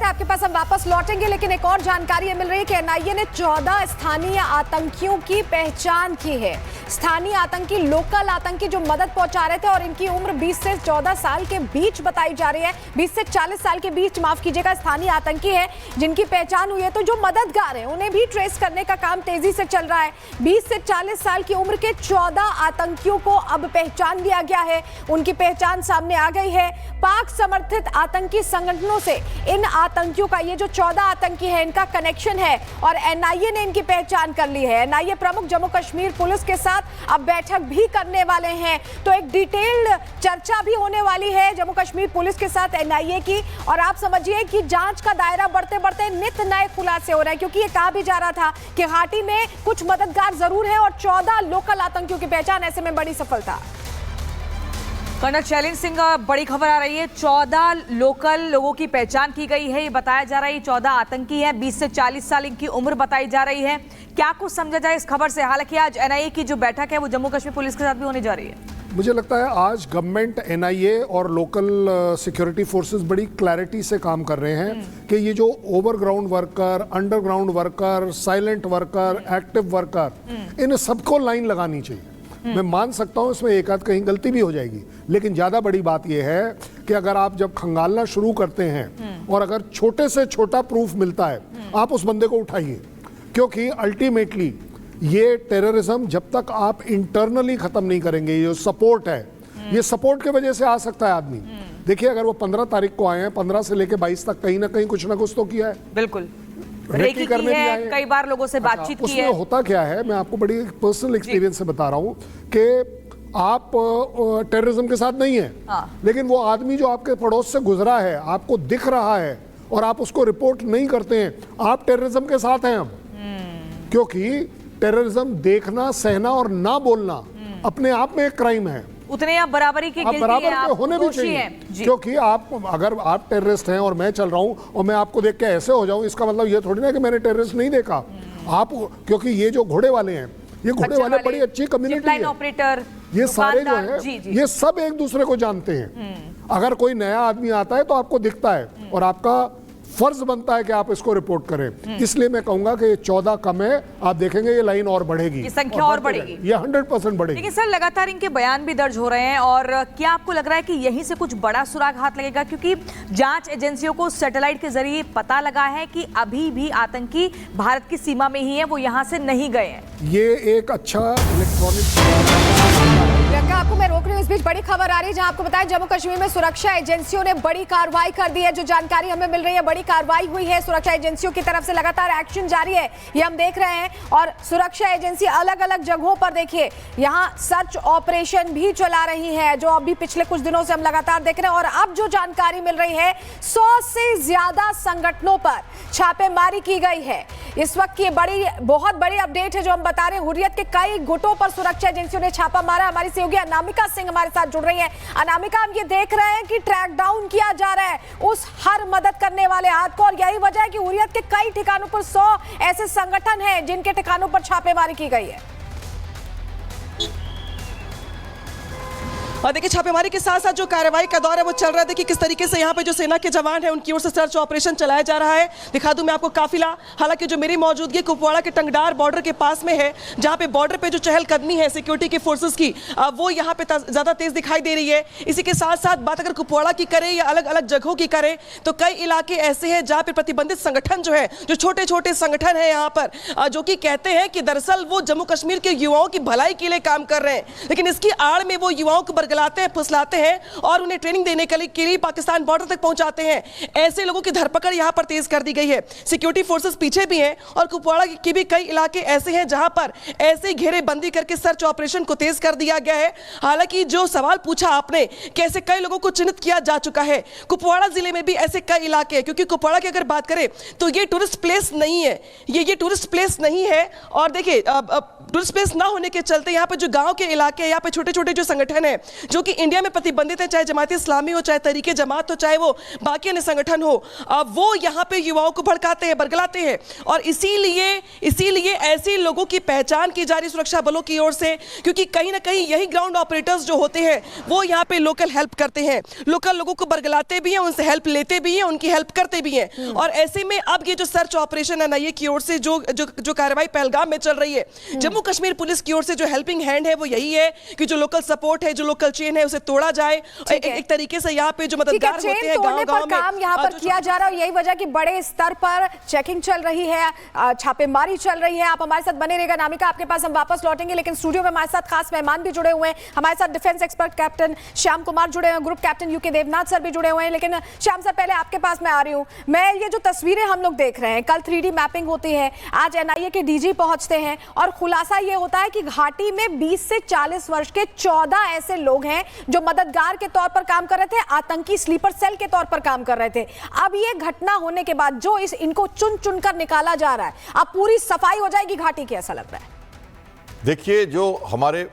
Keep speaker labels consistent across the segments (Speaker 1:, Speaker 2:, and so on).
Speaker 1: आपके पास हम वापस लौटेंगे, लेकिन एक और जानकारी मिल रही है कि एनआईए ने 14 स्थानीय आतंकियों की पहचान की है। स्थानीय आतंकी, लोकल आतंकी जो मदद पहुंचा रहे थे और इनकी उम्र 20 से 14 साल के बीच बताई जा रही है, 20 से 40 साल के बीच, माफ कीजिएगा, स्थानीय आतंकी है जिनकी पहचान हुई है। तो जो मददगार है उन्हें भी ट्रेस करने का काम तेजी से चल रहा है। 20 से 40 साल की उम्र के 14 आतंकियों को अब पहचान लिया गया है, उनकी पहचान सामने आ गई है। पाक समर्थित आतंकी संगठनों से इन आतंकियों का, ये जो 14 आतंकी है, इनका कनेक्शन है और एनआईए ने इनकी पहचान कर ली है। एनआईए प्रमुख जम्मू कश्मीर पुलिस के साथ अब बैठक भी करने वाले हैं, तो एक डिटेल्ड चर्चा भी होने वाली है जम्मू कश्मीर पुलिस के साथ एनआईए की। और आप समझिए कि जांच का दायरा बढ़ते बढ़ते नित नए खुलासे हो रहे हैं, क्योंकि ये कहा भी जा रहा था कि घाटी में कुछ मददगार जरूर है और 14 लोकल आतंकियों की पहचान, ऐसे में बड़ी सफलता।
Speaker 2: कर्नल शैलेंद्र सिंह, बड़ी खबर आ रही है, 14 लोकल लोगों की पहचान की गई है। ये बताया जा रहा है 14 आतंकी हैं, 20 से 40 साल इनकी उम्र बताई जा रही है। क्या कुछ समझा जाए इस खबर से? हालांकि आज एनआईए की जो बैठक है वो जम्मू कश्मीर पुलिस के साथ भी होने जा रही है।
Speaker 3: मुझे लगता है आज गवर्नमेंट, एनआईए और लोकल सिक्योरिटी फोर्सेस बड़ी क्लैरिटी से काम कर रहे हैं कि ये जो overground worker, underground worker, silent worker, active worker, इन सबको लाइन लगानी चाहिए। मैं मान सकता हूं इसमें एक आध कहीं गलती भी हो जाएगी, लेकिन ज्यादा बड़ी बात यह है कि अगर आप जब खंगालना शुरू करते हैं और अगर छोटे से छोटा प्रूफ मिलता है, आप उस बंदे को उठाइए, क्योंकि अल्टीमेटली ये टेररिज्म जब तक आप इंटरनली खत्म नहीं करेंगे, ये सपोर्ट है, ये सपोर्ट की वजह से आ सकता है आदमी। देखिए, अगर वो 15 तारीख को आए हैं, 15 से लेकर 22 तक कहीं ना कहीं कुछ ना कुछ तो किया है।
Speaker 2: बिल्कुल,
Speaker 3: रेकी करने भी आए,
Speaker 2: कई बार लोगों से बातचीत की है।
Speaker 3: उसमें होता क्या है, मैं आपको बड़ी पर्सनल एक्सपीरियंस से बता रहा हूं कि आप टेररिज्म के साथ नहीं है, लेकिन वो आदमी जो आपके पड़ोस से गुजरा है, आपको दिख रहा है और आप उसको रिपोर्ट नहीं करते हैं, आप टेररिज्म के साथ हैं अब। क्योंकि टेररिज्म देखना, सहना और ना बोलना अपने आप में एक क्राइम है।
Speaker 2: उतने आप बराबरी के
Speaker 3: बराबर के होने भी चाहिए, क्योंकि आप, अगर आप टेररिस्ट हैं और मैं चल रहा हूं और मैं आपको देख के ऐसे हो जाऊं, इसका मतलब ये थोड़ी ना कि मैंने टेररिस्ट नहीं देखा। आप, क्योंकि ये जो घोड़े वाले हैं, ये घोड़े वाले बड़ी अच्छी कम्युनिटी है,
Speaker 2: ऑपरेटर,
Speaker 3: ये सारे जो है, ये सब एक दूसरे को जानते हैं। अगर कोई नया आदमी आता है तो आपको दिखता है और आपका फर्ज बनता है कि आप इसको रिपोर्ट करें। इसलिए मैं कहूंगा कि 14 कम है, आप देखेंगे ये लाइन और बढ़ेगी,
Speaker 2: ये संख्या और बढ़ेगी,
Speaker 3: ये 100% बढ़ेगी।
Speaker 2: लेकिन सर, लगातार इनके बयान भी दर्ज हो रहे हैं, और क्या आपको लग रहा है कि यहीं से कुछ बड़ा सुराग हाथ लगेगा? क्योंकि जांच एजेंसियों को सैटेलाइट के जरिए पता लगा है कि अभी भी आतंकी भारत की सीमा में ही है, वो यहाँ से नहीं गए हैं।
Speaker 3: ये एक अच्छा इलेक्ट्रॉनिक,
Speaker 1: आपको मैं रोक रही हूं, इस बीच बड़ी खबर आ रही है जहां आपको बताया जम्मू कश्मीर में सुरक्षा एजेंसियों ने बड़ी कार्रवाई कर दी है। जो जानकारी हमें मिल रही है, बड़ी कार्रवाई हुई है सुरक्षा एजेंसियों की तरफ से, लगातार एक्शन जारी है, ये हम देख रहे हैं। और सुरक्षा एजेंसी अलग अलग जगहों पर, देखिए, यहां सर्च ऑपरेशन भी चला रही है, जो अभी पिछले कुछ दिनों से हम लगातार देख रहे हैं। और अब जो जानकारी मिल रही है, 100 से ज्यादा संगठनों पर छापेमारी की गई है। इस वक्त की बड़ी, बहुत बड़ी अपडेट है जो हम बता रहे हैं। हुर्रियत के कई गुटों पर सुरक्षा एजेंसियों ने छापा मारा। हमारी सहयोगी अनामिका सिंह हमारे साथ जुड़ रही है। अनामिका, हम ये देख रहे हैं कि ट्रैक डाउन किया जा रहा है उस हर मदद करने वाले हाथ को, और यही वजह है कि हुर्रियत के कई ठिकानों पर 100 ऐसे संगठन हैं जिनके ठिकानों पर छापेमारी की गई है।
Speaker 4: और देखिए, छापेमारी के साथ साथ जो कार्रवाई का दौर है वो चल रहा है। देखिए किस तरीके से यहाँ पे जो सेना के जवान हैं उनकी ओर से सर्च ऑपरेशन चलाया जा रहा है। दिखा दूं मैं आपको काफिला, हालांकि जो मेरी मौजूदगी कुपवाड़ा के टंगडार बॉर्डर के पास में है, जहाँ पे बॉर्डर पे जो चहलकदमी है सिक्योरिटी के फोर्सेस की, वो यहाँ पे ज्यादा तेज दिखाई दे रही है। इसी के साथ साथ बात अगर कुपवाड़ा की करें या अलग अलग जगहों की करें, तो कई इलाके ऐसे हैं जहाँ पे प्रतिबंधित संगठन जो है, जो छोटे छोटे संगठन है यहाँ पर, जो कि कहते हैं कि दरअसल वो जम्मू कश्मीर के युवाओं की भलाई के लिए काम कर रहे हैं, लेकिन इसकी आड़ में वो युवाओं को बरगलाते हैं, फुसलाते हैं और उन्हें ट्रेनिंग देने के लिए पाकिस्तान बॉर्डर तक पहुंचाते हैं। ऐसे लोगों की धरपकड़ यहां पर तेज कर दी गई है। सिक्योरिटी फोर्सेस पीछे भी हैं और कुपवाड़ा के भी कई इलाके ऐसे हैं जहां पर ऐसे घेरेबंदी करके सर्च ऑपरेशन को तेज कर दिया गया है। हालांकि जो सवाल पूछा आपने, कैसे कई लोगों को चिन्हित किया जा चुका है, कुपवाड़ा जिले में भी ऐसे कई इलाके हैं, क्योंकि कुपवाड़ा की अगर बात करें तो ये टूरिस्ट प्लेस नहीं है, ये टूरिस्ट प्लेस नहीं है। और देखिए, टूरिस्ट प्लेस ना होने के चलते यहाँ पे जो गांव के इलाके हैं, यहाँ पे छोटे छोटे जो संगठन है जो कि इंडिया में प्रतिबंधित है, चाहे जमात इस्लामी हो, चाहे तरीके जमात हो, चाहे वो बाकी अन्य संगठन हो, वो यहाँ पे युवाओं को भड़काते हैं, बरगलाते हैं। और इसीलिए ऐसे लोगों की पहचान की जा रही सुरक्षा बलों की ओर से, क्योंकि कहीं ना कहीं यही ग्राउंड ऑपरेटर्स जो होते हैं वो यहाँ पे लोकल हेल्प करते हैं, लोकल लोगों को बरगलाते भी हैं, उनसे हेल्प लेते भी हैं, उनकी हेल्प करते भी हैं। और ऐसे में अब ये जो सर्च ऑपरेशन एनआईए की ओर से जो कार्रवाई पहलगाम में चल रही है, जम्मू कश्मीर पुलिस की ओर से जो हेल्पिंग हैंड है वो यही है कि जो लोकल सपोर्ट है, जो लोकल चेन है, उसे तोड़ा जाए। एक तरीके से यहाँ पे जो मददगार होते हैं गांव-गांव में
Speaker 1: काम यहाँ पर किया जा रहा है। यही वजह कि बड़े स्तर पर चेकिंग चल रही है, छापेमारी चल रही है। आप हमारे साथ बने रहेगा। नामिका, आपके पास हम वापस लौटेंगे, लेकिन स्टूडियो में हमारे साथ खास मेहमान भी जुड़े हुए हैं। हमारे साथ defence expert captain Shyam Kumar जुड़े हैं, group captain U K Devnath sir भी जुड़े हुए हैं। लेकिन श्याम सर, पहले आपके पास मैं आ रही हूँ। मैं ये जो तस्वीरें हम लोग देख रहे हैं, कल 3D मैपिंग होती है, आज एनआईए के डीजी पहुंचते हैं और खुलासा ये होता है कि घाटी में 20 से 40 वर्ष के 14 ऐसे लोग हैं जो मददगार के तौर पर काम कर रहे थे, आतंकी स्लीपर सेल के तौर पर काम कर रहे थे। अब ये घटना होने के बाद जो इनको चुन चुन कर निकाला जा रहा है, अब पूरी सफाई हो जाएगी घाटी की, ऐसा लग रहा है।
Speaker 5: देखिए, जो हमारे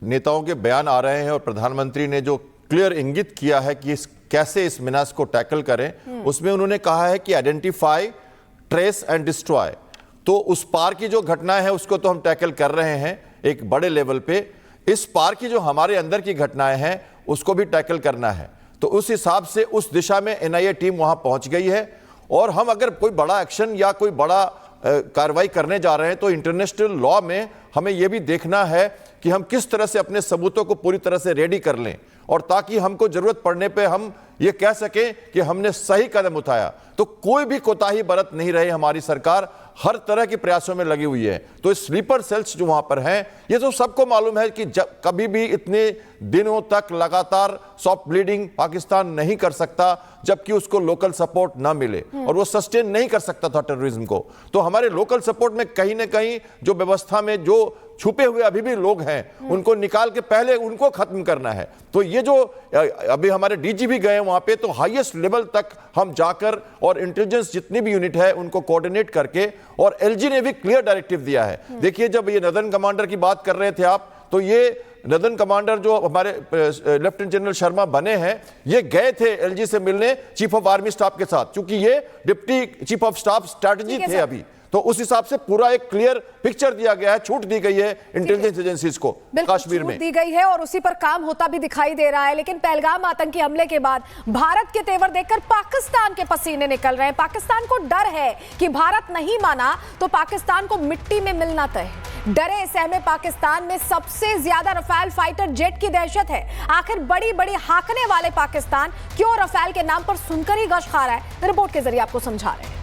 Speaker 5: नेताओं के बयान आ रहे हैं और प्रधानमंत्री ने जो क्लियर इंगित किया है कि कैसे इस मिनास को टैकल करें, उसमें उन्होंने कहा है कि आइडेंटिफाई, ट्रेस एंड डिस्ट्रॉय। तो उस पार की जो घटनाएं हैं उसको तो हम टैकल कर रहे हैं एक बड़े लेवल पे। इस पार की जो हमारे अंदर की घटनाएं हैं उसको भी टैकल करना है। तो उस हिसाब से उस दिशा में एनआईए टीम वहां पहुंच गई है। और हम अगर कोई बड़ा एक्शन या कोई बड़ा कार्रवाई करने जा रहे हैं तो इंटरनेशनल लॉ में हमें यह भी देखना है कि हम किस तरह से अपने सबूतों को पूरी तरह से रेडी कर लें, और ताकि हमको जरूरत पड़ने पे हम ये कह सकें कि हमने सही कदम उठाया। तो कोई भी कोताही बरत नहीं रही हमारी सरकार, हर तरह के प्रयासों में लगी हुई है। तो स्लीपर सेल्स जो वहां पर हैं, ये तो सबको मालूम है कि जब कभी भी इतने दिनों तक लगातार सॉफ्ट ब्लीडिंग पाकिस्तान नहीं कर सकता जबकि उसको लोकल सपोर्ट ना मिले, और वो सस्टेन नहीं कर सकता था टेररिज्म को। तो हमारे लोकल सपोर्ट में कहीं ना कहीं जो व्यवस्था में जो छुपे हुए अभी भी लोग हैं उनको निकाल के पहले उनको खत्म करना है। तो ये जो अभी हमारे डीजी भी गए वहां पे, तो हाईएस्ट लेवल तक हम जाकर और इंटेलिजेंस जितनी भी यूनिट है उनको कोऑर्डिनेट करके, और एलजी ने भी क्लियर डायरेक्टिव दिया है। देखिए, जब ये नदन कमांडर की बात कर रहे थे आप, तो ये नदन कमांडर जो हमारे लेफ्टिनेंट जनरल शर्मा बने हैं, ये गए थे एलजी से मिलने चीफ ऑफ आर्मी स्टाफ के साथ, क्योंकि ये deputy chief of staff strategy थे अभी। तो उस हिसाब से पूरा एक क्लियर पिक्चर दिया गया है, छूट दी गई है इंटेलिजेंस एजेंसीज को कश्मीर में
Speaker 1: दी गई है और उसी पर काम होता भी दिखाई दे रहा है। लेकिन पहलगाम आतंकी हमले के बाद भारत के तेवर देखकर पाकिस्तान के पसीने निकल रहे हैं। पाकिस्तान को डर है कि भारत नहीं माना तो पाकिस्तान को मिट्टी में मिलना तय। डरे सहमे पाकिस्तान में सबसे ज्यादा रफाल फाइटर जेट की दहशत है। आखिर बड़ी बड़ी हाकने वाले पाकिस्तान क्यों रफाल के नाम पर सुनकर ही गश खा रहा है, रिपोर्ट के जरिए आपको समझा रहे हैं।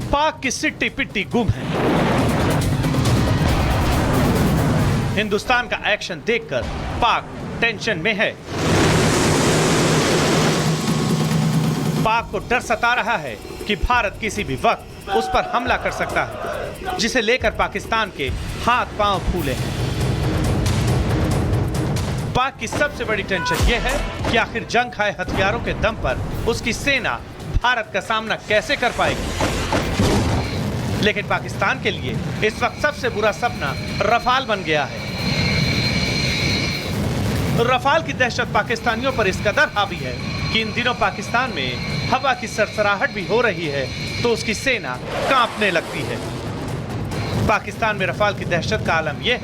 Speaker 6: पाक की सिट्टी पिट्टी गुम है। हिंदुस्तान का एक्शन देखकर पाक टेंशन में है। पाक को डर सता रहा है कि भारत किसी भी वक्त उस पर हमला कर सकता है, जिसे लेकर पाकिस्तान के हाथ पांव फूले हैं। पाक की सबसे बड़ी टेंशन यह है कि आखिर जंग खाए हथियारों के दम पर उसकी सेना भारत का सामना कैसे कर पाएगी। लेकिन पाकिस्तान के लिए इस वक्त सबसे बुरा सपना रफाल बन गया है। रफाल की दहशत पाकिस्तानियों पर इस कदर हावी है कि इन दिनों पाकिस्तान में हवा की सरसराहट भी हो रही है तो उसकी सेना कांपने लगती है। पाकिस्तान में रफाल की दहशत का आलम यह है